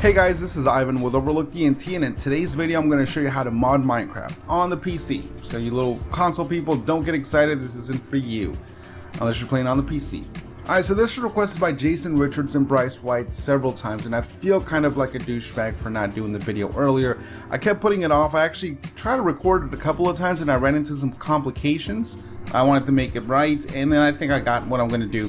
Hey guys, this is Ivan with OverlookeDENT, and in today's video I'm going to show you how to mod Minecraft on the PC. So you little console people, don't get excited, this isn't for you, unless you're playing on the PC. Alright, so this was requested by Jason, Richards, and Bryce White several times, and I feel kind of like a douchebag for not doing the video earlier. I kept putting it off. I actually tried to record it a couple of times and I ran into some complications. I wanted to make it right, and then I think I got what I'm going to do.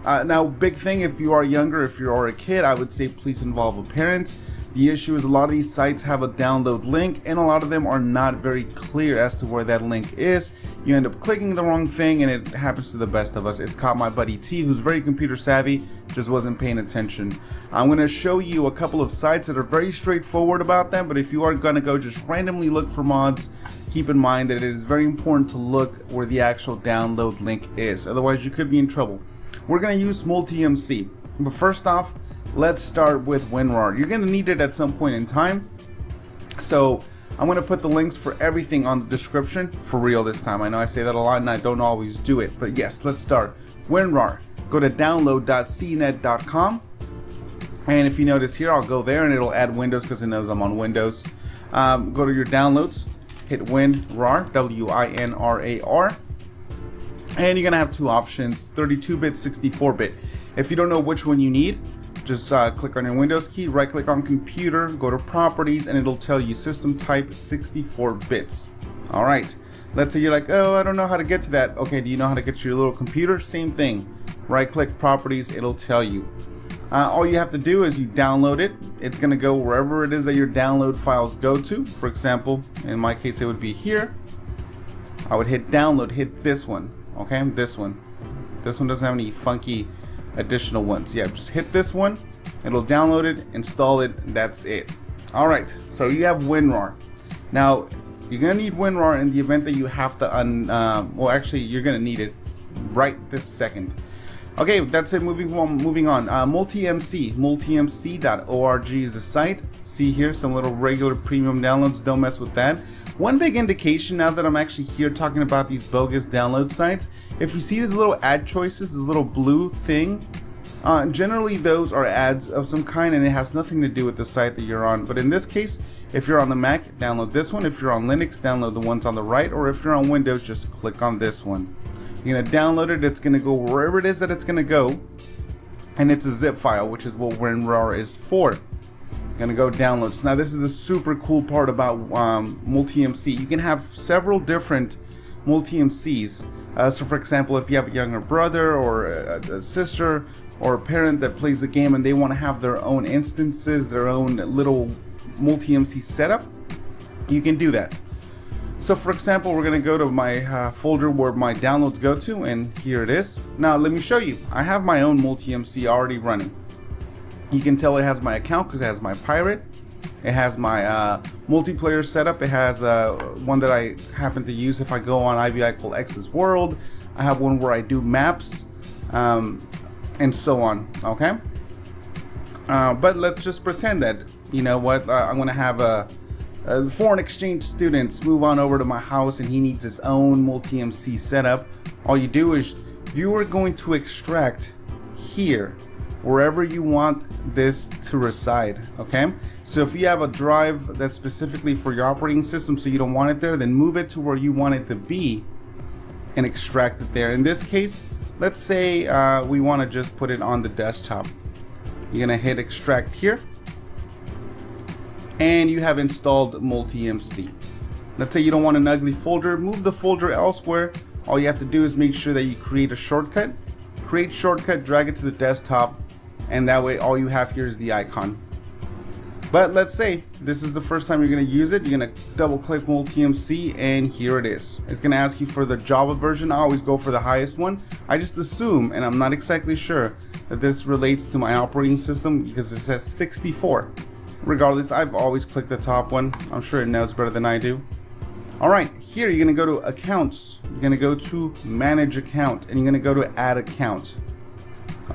Now, big thing, if you are younger, if you are a kid, I would say please involve a parent. The issue is a lot of these sites have a download link, and a lot of them are not very clear as to where that link is. You end up clicking the wrong thing, and it happens to the best of us. It's caught my buddy T, who's very computer savvy, just wasn't paying attention. I'm going to show you a couple of sites that are very straightforward about them, but if you are going to go just randomly look for mods, keep in mind that it is very important to look where the actual download link is. Otherwise, you could be in trouble. We're going to use MultiMC, but first off, let's start with WinRAR. You're going to need it at some point in time, so I'm going to put the links for everything on the description for real this time. I know I say that a lot and I don't always do it, but yes, let's start. WinRAR, go to download.cnet.com, and if you notice here, I'll go there and it'll add Windows because it knows I'm on Windows. Go to your downloads, hit WinRAR, W-I-N-R-A-R. And you're gonna have two options, 32-bit, 64-bit. If you don't know which one you need, just click on your Windows key, right click on computer, go to properties, and it'll tell you system type 64 bits. All right, let's say you're like, oh, I don't know how to get to that. Okay, do you know how to get to your little computer? Same thing, right click properties, it'll tell you. All you have to do is you download it. It's gonna go wherever it is that your download files go to. For example, in my case, it would be here. I would hit download, hit this one. Okay, this one doesn't have any funky additional ones. Yeah, just hit this one, it'll download it, install it, that's it. All right, so you have WinRAR. Now you're gonna need WinRAR in the event that you have to well, actually you're gonna need it right this second. Okay, that's it. Moving on. MultiMC, multimc.org is the site. See here, some little regular premium downloads, don't mess with that. One big indication now that I'm actually here talking about these bogus download sites, if you see these little ad choices, this little blue thing, generally those are ads of some kind and it has nothing to do with the site that you're on. But in this case, if you're on the Mac, download this one. If you're on Linux, download the ones on the right, or if you're on Windows, just click on this one. You're gonna download it, it's gonna go wherever it is that it's gonna go, and it's a zip file, which is what WinRAR is for. Gonna go downloads. Now this is the super cool part about MultiMC. You can have several different MultiMCs. So for example, if you have a younger brother or a sister or a parent that plays the game and they want to have their own instances, their own little MultiMC setup, you can do that. So for example, we're gonna go to my folder where my downloads go to, and here it is. Now let me show you. I have my own MultiMC already running. You can tell it has my account because it has my pirate. It has my multiplayer setup. It has one that I happen to use if I go on IBI called X's World. I have one where I do maps and so on. Okay. But let's just pretend that, you know what, I'm gonna have foreign exchange students move on over to my house and he needs his own MultiMC setup. All you do is you are going to extract here wherever you want this to reside. Okay, so if you have a drive that's specifically for your operating system so you don't want it there, then move it to where you want it to be and extract it there. In this case, let's say we want to just put it on the desktop. You're gonna hit extract here and you have installed MultiMC. Let's say you don't want an ugly folder, move the folder elsewhere. All you have to do is make sure that you create a shortcut. Create shortcut, drag it to the desktop, and that way all you have here is the icon. But let's say this is the first time you're going to use it. You're going to double click MultiMC and here it is. It's going to ask you for the Java version. I always go for the highest one. I just assume, and I'm not exactly sure, that this relates to my operating system because it says 64. Regardless, I've always clicked the top one. I'm sure it knows better than I do. Alright, here you're going to go to accounts. You're going to go to manage account and you're going to go to add account.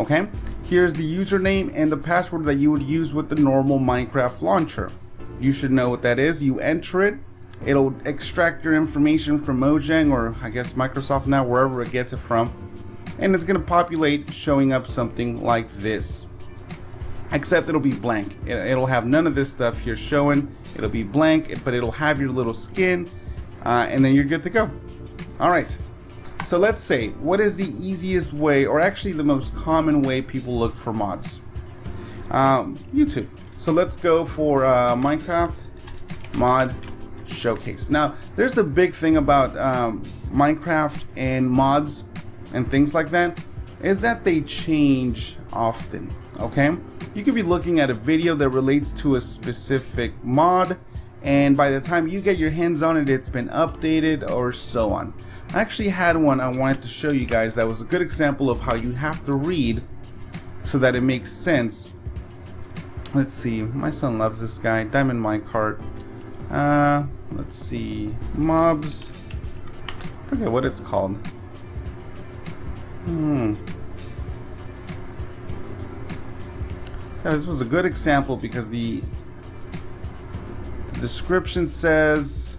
Okay, here's the username and the password that you would use with the normal Minecraft launcher. You should know what that is. You enter it, it'll extract your information from Mojang, or I guess Microsoft now, wherever it gets it from, and it's going to populate showing up something like this. except it'll be blank. It'll have none of this stuff here showing. It'll be blank, but it'll have your little skin, and then you're good to go. All right, so let's say, what is the easiest way, or actually the most common way people look for mods? YouTube. So let's go for Minecraft mod showcase. Now, there's a big thing about Minecraft and mods and things like that, is that they change often. Okay, you could be looking at a video that relates to a specific mod, and by the time you get your hands on it, it's been updated or so on. I actually had one I wanted to show you guys that was a good example of how you have to read so that it makes sense. Let's see, my son loves this guy, Diamond Minecart. Let's see, mobs, I forget what it's called. Yeah, this was a good example because the description says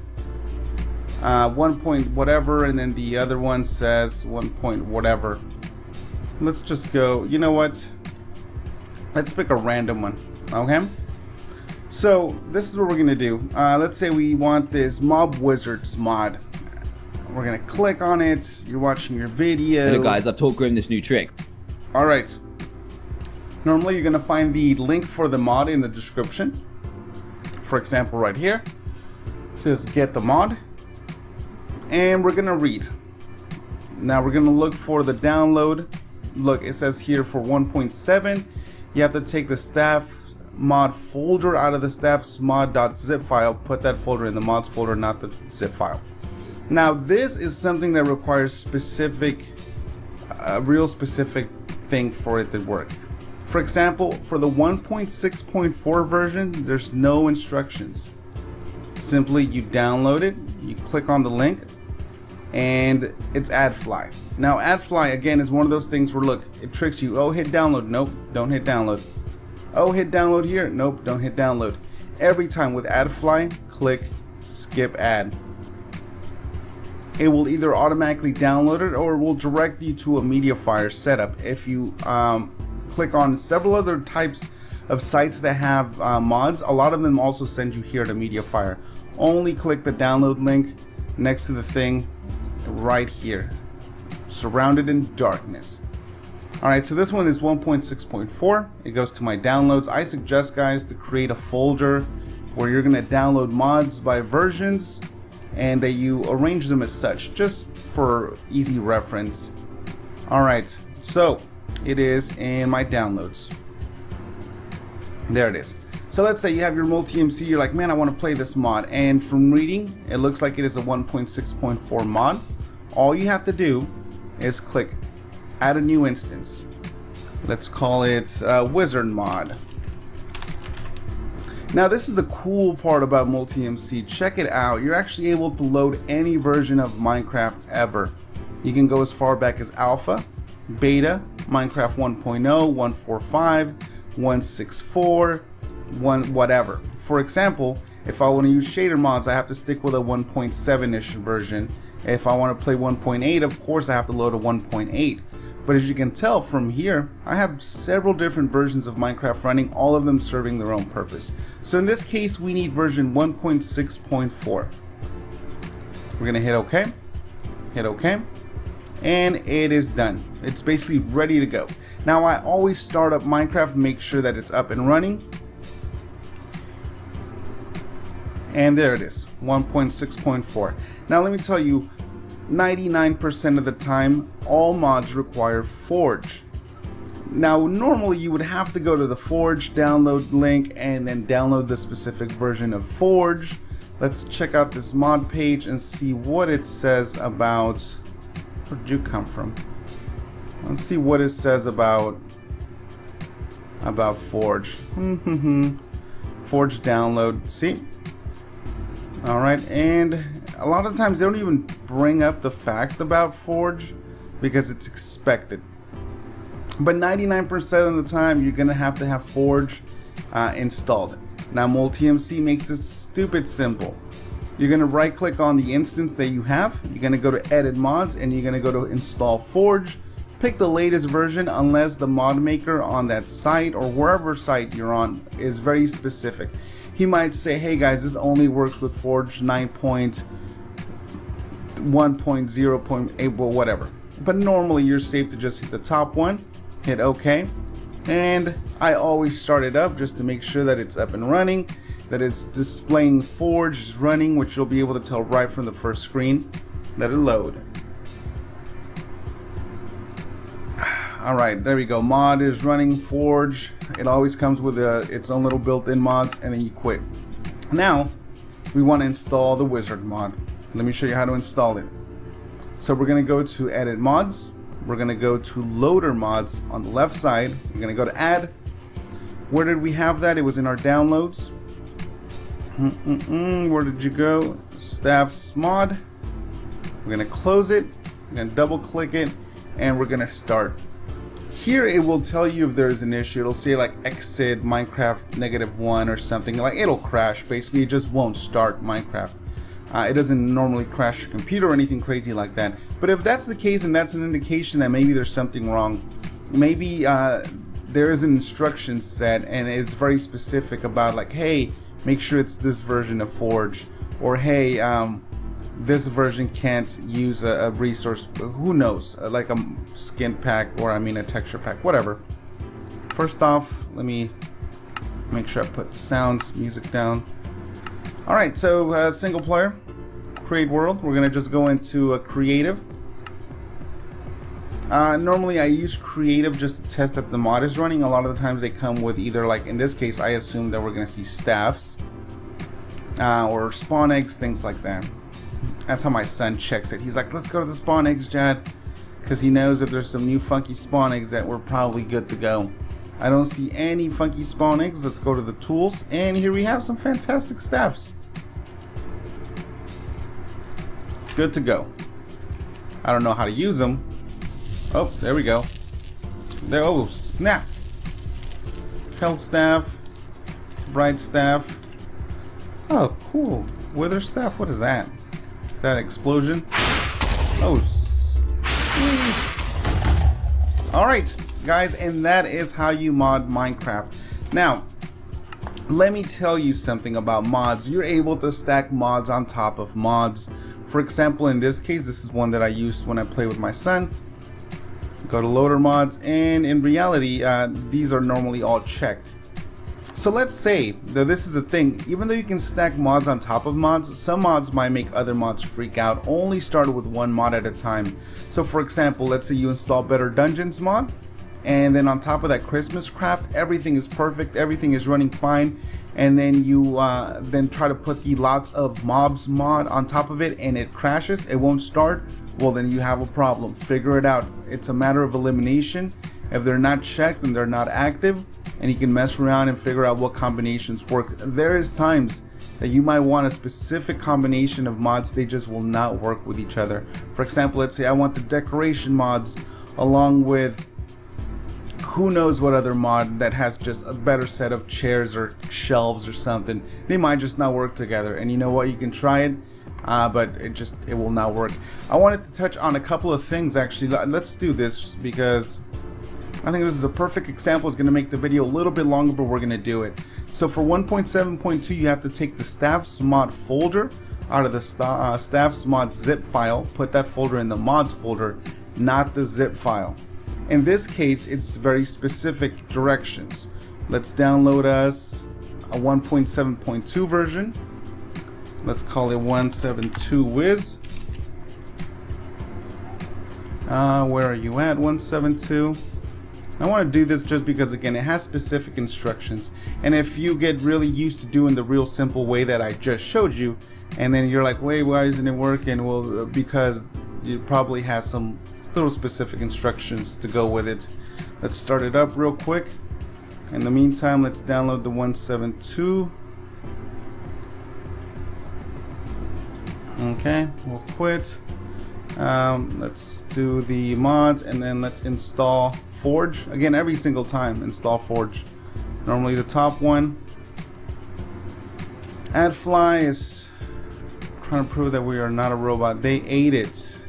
1 point whatever, and then the other one says 1 point whatever. Let's just go, you know what, let's pick a random one. Okay, so this is what we're gonna do. Let's say we want this Mob Wizards mod. We're gonna click on it. You're watching your video. Hello guys, I've taught Grim this new trick. Alright, normally you're gonna find the link for the mod in the description. For example, right here it says get the mod, and we're gonna read. Now we're gonna look for the download. Look, it says here for 1.7 you have to take the staff mod folder out of the staff's mod.zip file, put that folder in the mods folder, not the zip file. Now this is something that requires specific, real specific thing for it to work. For example, for the 1.6.4 version, there's no instructions. Simply you download it, you click on the link, and it's AdFly. Now AdFly again is one of those things where, look, it tricks you. Oh, hit download. Nope, don't hit download. Oh, hit download here. Nope, don't hit download. Every time with AdFly, click skip ad. It will either automatically download it or it will direct you to a MediaFire setup. If you click on several other types of sites that have mods, a lot of them also send you here to MediaFire. Only click the download link next to the thing right here, surrounded in darkness. Alright, so this one is 1.6.4. It goes to my downloads. I suggest, guys, to create a folder where you're going to download mods by versions and that you arrange them as such, just for easy reference. Alright, so it is in my downloads. There it is. So let's say you have your MultiMC, you're like, man, I want to play this mod, and from reading, it looks like it is a 1.6.4 mod. All you have to do is click add a new instance. Let's call it Wizard mod. Now this is the cool part about MultiMC. Check it out. You're actually able to load any version of Minecraft ever. You can go as far back as alpha, beta, Minecraft 1.0, 1.45, 1.64, whatever. For example, if I want to use shader mods, I have to stick with a 1.7-ish version. If I want to play 1.8, of course I have to load a 1.8. But as you can tell from here, I have several different versions of Minecraft running, all of them serving their own purpose. So in this case, we need version 1.6.4. We're gonna hit OK, and it is done. It's basically ready to go. Now I always start up Minecraft, make sure that it's up and running. And there it is, 1.6.4. Now let me tell you, 99% of the time, all mods require Forge. Now normally you would have to go to the Forge download link and then download the specific version of Forge. Let's check out this mod page and see what it says about, where'd you come from? Let's see what it says about Forge. Forge download, see? Alright, and a lot of times they don't even bring up the fact about Forge because it's expected. But 99% of the time you're gonna have to have Forge installed. Now MultiMC makes it stupid simple. You're gonna right click on the instance that you have, you're gonna go to edit mods, and you're gonna go to install Forge. pick the latest version unless the mod maker on that site or wherever site you're on is very specific. He might say, hey guys, this only works with Forge 9.1.0.8, well, whatever. But normally you're safe to just hit the top one, hit OK. And I always start it up just to make sure that it's up and running, that it's displaying Forge is running, which you'll be able to tell right from the first screen. Let it load. Alright, there we go. Mod is running, Forge. It always comes with its own little built-in mods, and then you quit. Now, we want to install the wizard mod. Let me show you how to install it. So we're going to go to Edit Mods. We're going to go to Loader Mods on the left side. We're going to go to Add. Where did we have that? It was in our downloads. Where did you go? Staffs Mod. We're going to close it. We're going to double click it, and we're going to start. Here it will tell you if there's an issue. It'll say like exit Minecraft -1 or something. Like it'll crash. Basically, it just won't start Minecraft. It doesn't normally crash your computer or anything crazy like that. But if that's the case, and that's an indication that maybe there's something wrong, maybe there is an instruction set and it's very specific about like, hey, make sure it's this version of Forge, or hey, this version can't use a resource, who knows, like a skin pack, or I mean a texture pack, whatever. First off, let me make sure I put the sounds, music down. Alright, so single player, create world. We're gonna just go into a creative. Normally I use creative just to test that the mod is running. A lot of the times they come with either, like in this case, I assume that we're gonna see staffs or spawn eggs, things like that. That's how my son checks it. He's like, let's go to the spawn eggs, Jad, because he knows if there's some new funky spawn eggs that we're probably good to go. I don't see any funky spawn eggs. Let's go to the tools, and here we have some fantastic staffs. Good to go. I don't know how to use them. Oh, there we go. There, oh snap. Health staff, bright staff. Oh, cool. Wither staff, what is that? That explosion. Oh, alright guys, and that is how you mod Minecraft. Now let me tell you something about mods. You're able to stack mods on top of mods. For example, in this case, this is one that I use when I play with my son. Go to loader mods, and in reality these are normally all checked. So let's say that this is a thing, even though you can stack mods on top of mods, some mods might make other mods freak out. Only start with one mod at a time. So for example, let's say you install Better Dungeons mod, and then on top of that Christmas craft, everything is perfect, everything is running fine, and then you then try to put the lots of mobs mod on top of it and it crashes, it won't start. Well, then you have a problem. Figure it out. It's a matter of elimination. If they're not checked and they're not active, and you can mess around and figure out what combinations work. There is times that you might want a specific combination of mods, they just will not work with each other. For example, let's say I want the decoration mods along with who knows what other mod that has just a better set of chairs or shelves or something. They might just not work together, and you know what, you can try it, but it will not work. I wanted to touch on a couple of things actually. Let's do this because I think this is a perfect example. It's going to make the video a little bit longer, but we're going to do it. So for 1.7.2, you have to take the staffs mod folder out of the staffs mod zip file, put that folder in the mods folder, not the zip file. In this case, it's very specific directions. Let's download us a 1.7.2 version. Let's call it 172 Wiz. Where are you at? 172. I want to do this just because, again, it has specific instructions, and if you get really used to doing the real simple way that I just showed you, and then you're like, wait, why isn't it working? Well, because you probably has some little specific instructions to go with it. Let's start it up real quick. In the meantime, let's download the 172. Okay, we'll quit. Let's do the mods, and then let's install Forge. Again, every single time install Forge. Normally the top one. AdFly is trying to prove that we are not a robot. They ate it.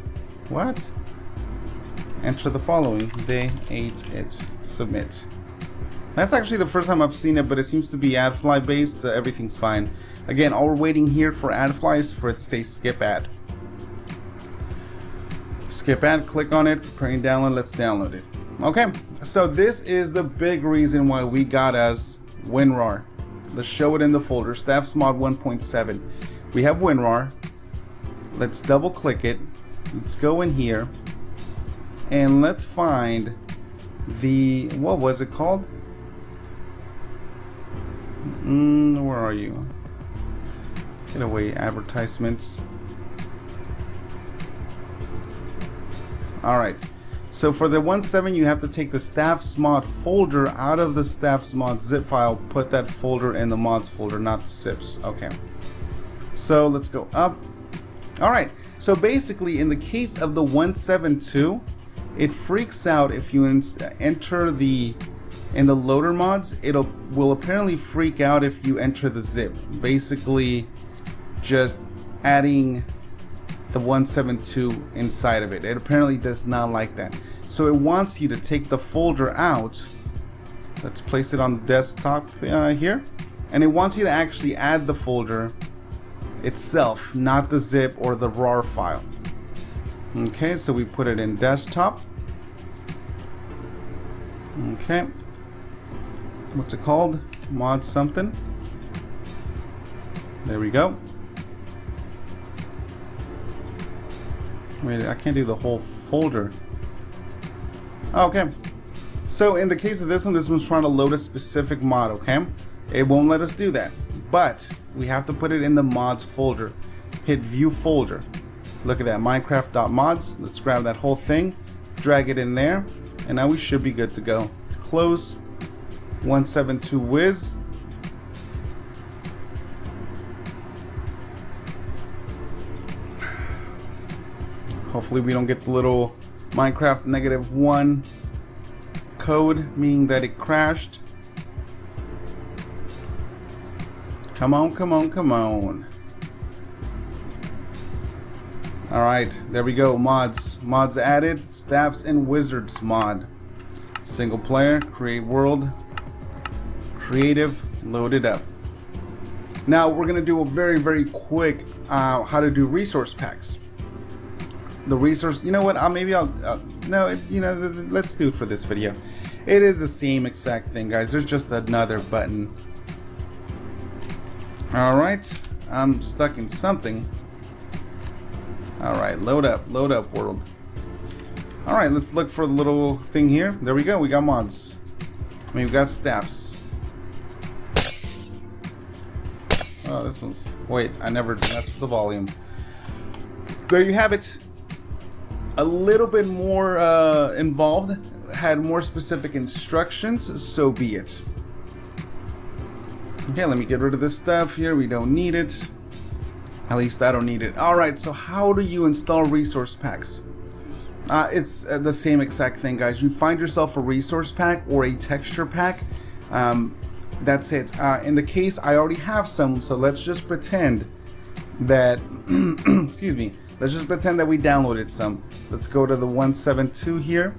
What? enter the following. They ate it. Submit. That's actually the first time I've seen it, but it seems to be AdFly based, so everything's fine. Again, all we're waiting here for AdFly is for it to say skip ad. Skip ad, click on it, preparing download, let's download it. Okay, so this is the big reason why we got us WinRAR. Let's show it in the folder, Staffs Mod 1.7. We have WinRAR. Let's double click it. Let's go in here and let's find the, what was it called? Where are you? Get away, advertisements. Alright, so for the 1.7 you have to take the Staffs Mod folder out of the Staffs Mod zip file, put that folder in the mods folder, not the zips. Okay, so let's go up. Alright, so basically in the case of the 1.7.2, it freaks out if you enter in the loader mods. Will apparently freak out if you enter the zip, basically just adding the 1.7.2 inside of it. It apparently does not like that, so it wants you to take the folder out. Let's place it on the desktop here, and it wants you to actually add the folder itself, not the zip or the RAR file. Okay, so we put it in desktop. Okay, what's it called? Mod something. There we go. Wait, I can't do the whole folder. Okay, so in the case of this one's trying to load a specific mod. Okay, it won't let us do that, but we have to put it in the mods folder. Hit view folder. Look at that, minecraft.mods. Let's grab that whole thing, drag it in there, and now we should be good to go. Close 1.7.2 Wiz. Hopefully we don't get the little Minecraft -1 code, meaning that it crashed. Come on, come on, come on. Alright, there we go. Mods added. Staffs and Wizards mod. Single player, create world, creative, load it up. Now we're gonna do a very quick how to do resource packs. The resource, you know what, let's do it for this video. It is the same exact thing, guys. There's just another button. Alright, I'm stuck in something. Alright, load up world. Alright, let's look for the little thing here. There we go, we got mods. We've got staffs. Oh, this one's, wait, I never messed with the volume. There you have it. A little bit more involved, had more specific instructions, so be it. Okay, let me get rid of this stuff here. We don't need it. At least I don't need it. Alright, so how do you install resource packs? It's the same exact thing, guys. You find yourself a resource pack or a texture pack. That's it. In the case, I already have some, so let's just pretend that, excuse me, let's just pretend that we downloaded some. Let's go to the 1.7.2 here.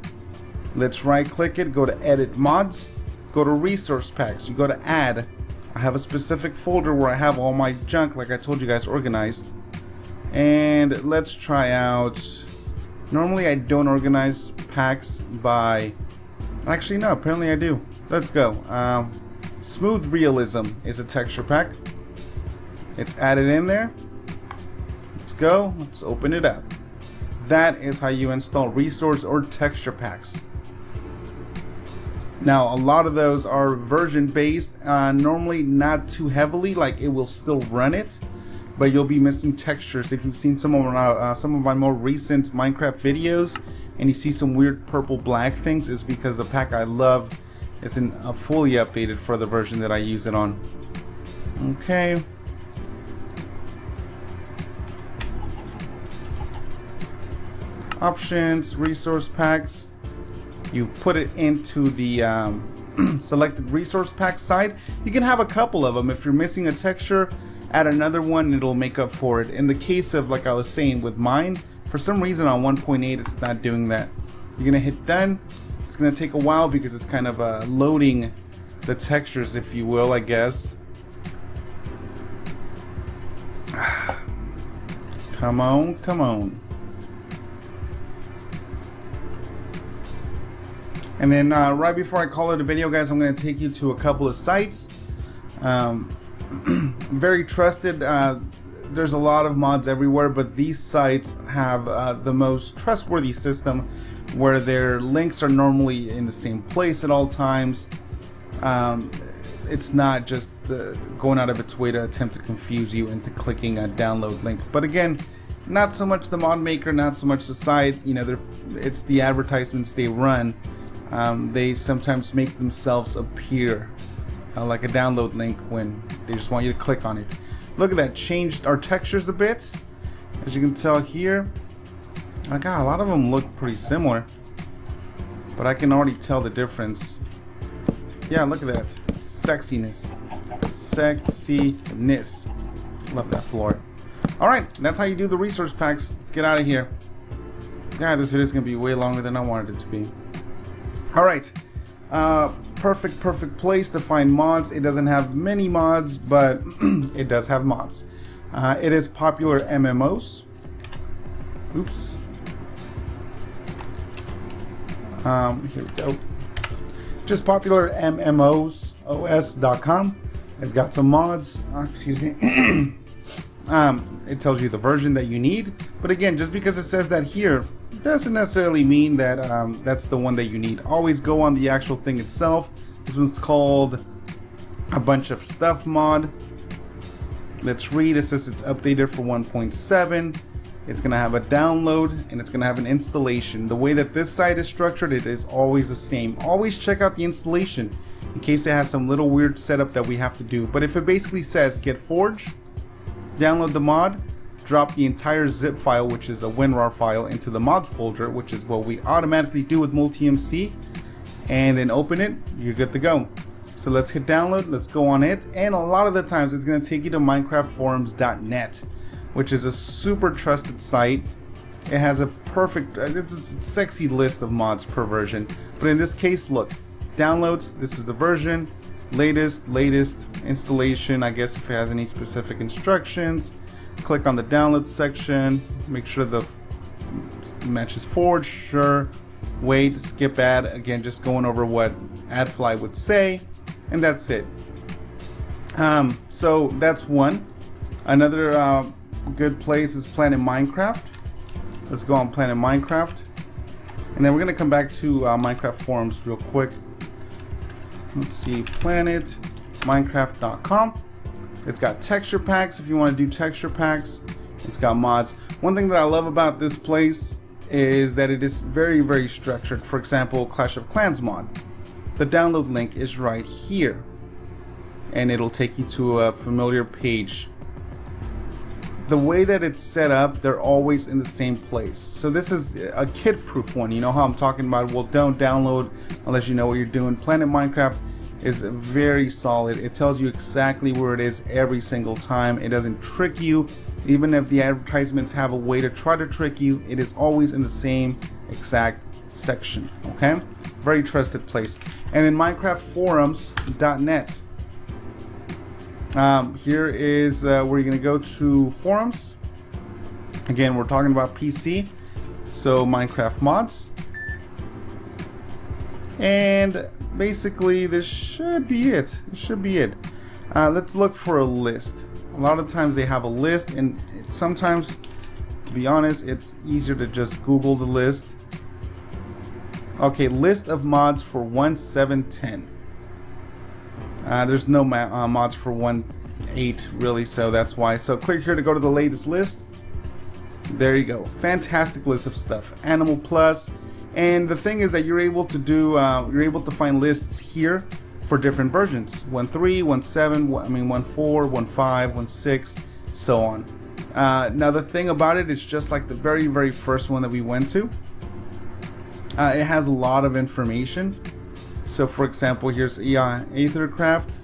Let's right click it, go to edit mods, go to resource packs, you go to add. I have a specific folder where I have all my junk, like I told you guys, organized. And let's try out, normally I don't organize packs by, actually no, apparently I do. Let's go. Smooth Realism is a texture pack. It's added in there. Let's go, let's open it up. That is how you install resource or texture packs. Now, a lot of those are version based, normally not too heavily, like it will still run it, but you'll be missing textures. If you've seen some of my more recent Minecraft videos and you see some weird purple black things, is because the pack I love isn't fully updated for the version that I use it on. Okay. Options, resource packs. You put it into the selected resource pack side. You can have a couple of them. If you're missing a texture, add another one and it'll make up for it. In the case of, like I was saying with mine, for some reason on 1.8 it's not doing that. You're gonna hit done. It's gonna take a while because it's kind of loading the textures, if you will, I guess. Come on, come on. And then right before I call it a video, guys, I'm going to take you to a couple of sites. Very trusted. There's a lot of mods everywhere, but these sites have the most trustworthy system where their links are normally in the same place at all times. It's not just going out of its way to attempt to confuse you into clicking a download link. But again, not so much the mod maker, not so much the site. You know, it's the advertisements they run. They sometimes make themselves appear like a download link when they just want you to click on it. Look at that, changed our textures a bit. As you can tell here, a lot of them look pretty similar, but I can already tell the difference. Yeah, look at that, sexiness, sexiness. Love that floor. All right, that's how you do the resource packs. Let's get out of here. Yeah, this video is gonna be way longer than I wanted it to be. All right, perfect place to find mods. It doesn't have many mods, but it does have mods. It is popular MMOs. Oops. Here we go. Just popular MMOs, os.com. It's got some mods. Excuse me. It tells you the version that you need, but again, just because it says that here doesn't necessarily mean that that's the one that you need. Always go on the actual thing itself. This one's called a bunch of stuff mod. Let's read. It says it's updated for 1.7. It's gonna have a download and it's gonna have an installation. The way that this site is structured, it is always the same. Always check out the installation in case it has some little weird setup that we have to do. But if it basically says get Forge, download the mod, drop the entire zip file, which is a WinRAR file, into the mods folder, which is what we automatically do with MultiMC, and then open it, you're good to go. So let's hit download, let's go on it, and a lot of the times it's going to take you to minecraftforums.net, which is a super trusted site. It has a perfect, it's a sexy list of mods per version, but in this case, look, downloads, this is the version, latest installation, I guess if it has any specific instructions. Click on the download section, make sure the matches Forge, sure, wait, skip ad, again just going over what AdFly would say, and that's it. So that's one. Another good place is Planet Minecraft. Let's go on Planet Minecraft, and then we're gonna come back to Minecraft forums real quick. Let's see, planetminecraft.com. It's got texture packs if you want to do texture packs. It's got mods. One thing that I love about this place is that it is very structured. For example, Clash of Clans mod. The download link is right here, and it'll take you to a familiar page. The way that it's set up, they're always in the same place. So this is a kid-proof one. You know how I'm talking about, well, don't download unless you know what you're doing. Planet Minecraft is very solid. It tells you exactly where it is every single time. It doesn't trick you. Even if the advertisements have a way to try to trick you, it is always in the same exact section. Okay, very trusted place. And then minecraftforums.net. Here is where you're gonna go to forums. Again, we're talking about PC, so Minecraft mods, and basically this should be it. Let's look for a list. A lot of times they have a list, and sometimes, to be honest, it's easier to just Google the list. Okay, list of mods for 1.7.10. There's no mods for 1.8 really, so that's why. So click here to go to the latest list. There you go. Fantastic list of stuff. Animal Plus. And the thing is that you're able to do, you're able to find lists here for different versions. 1.3, 1.7, 1.4, 1.5, 1.6, so on. Now the thing about it is just like the very first one that we went to. It has a lot of information. So for example, here's Aethercraft,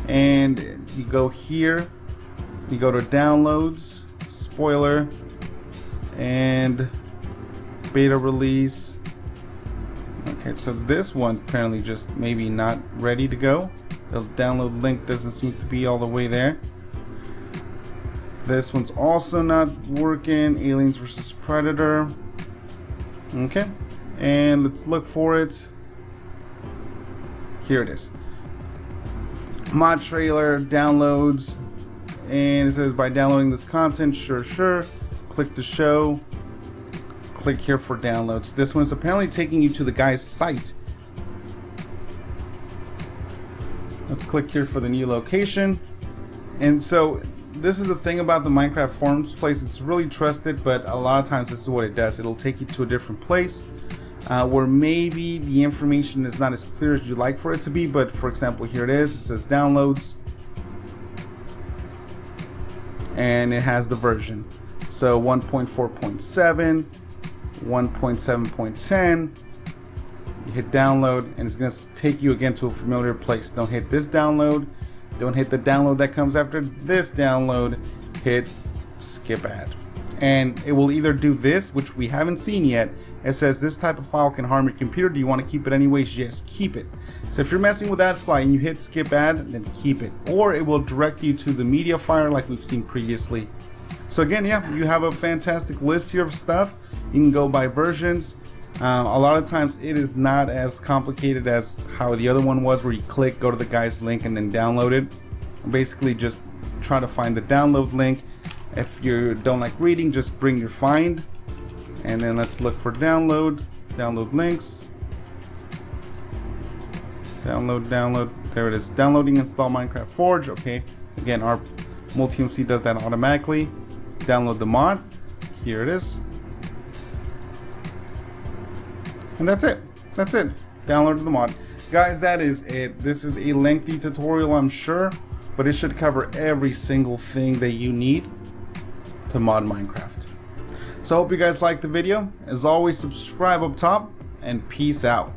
and you go here, you go to downloads, spoiler, and beta release. Okay, so this one apparently just maybe not ready to go. The download link doesn't seem to be all the way there. This one's also not working. Aliens versus Predator. Okay, and let's look for it. Here it is. Mod trailer downloads, and it says by downloading this content, sure. Click to show. Click here for downloads. This one's apparently taking you to the guy's site. Let's click here for the new location. And so this is the thing about the Minecraft forums place. It's really trusted, but a lot of times this is what it does. It'll take you to a different place where maybe the information is not as clear as you'd like for it to be. But for example, here it is. It says downloads, and it has the version. So 1.4.7, 1.7.10. You hit download, and it's going to take you again to a familiar place. Don't hit this download. Don't hit the download that comes after this download. Hit skip ad. And it will either do this, which we haven't seen yet. It says this type of file can harm your computer. Do you want to keep it anyways? Yes, keep it. So if you're messing with AdFly and you hit skip ad, then keep it. Or it will direct you to the media file like we've seen previously. So again, yeah, you have a fantastic list here of stuff. You can go by versions. A lot of times it is not as complicated as how the other one was, where you click, go to the guy's link, and then download it. Basically just try to find the download link. If you don't like reading, just bring your find, and then let's look for download links. Download, there it is. Downloading install Minecraft Forge. Okay, again, our MultiMC does that automatically. Download the mod, here it is. And that's it. Download the mod. Guys, that is it. This is a lengthy tutorial, I'm sure, but it should cover every single thing that you need to mod Minecraft. So I hope you guys liked the video. As always, subscribe up top, and peace out.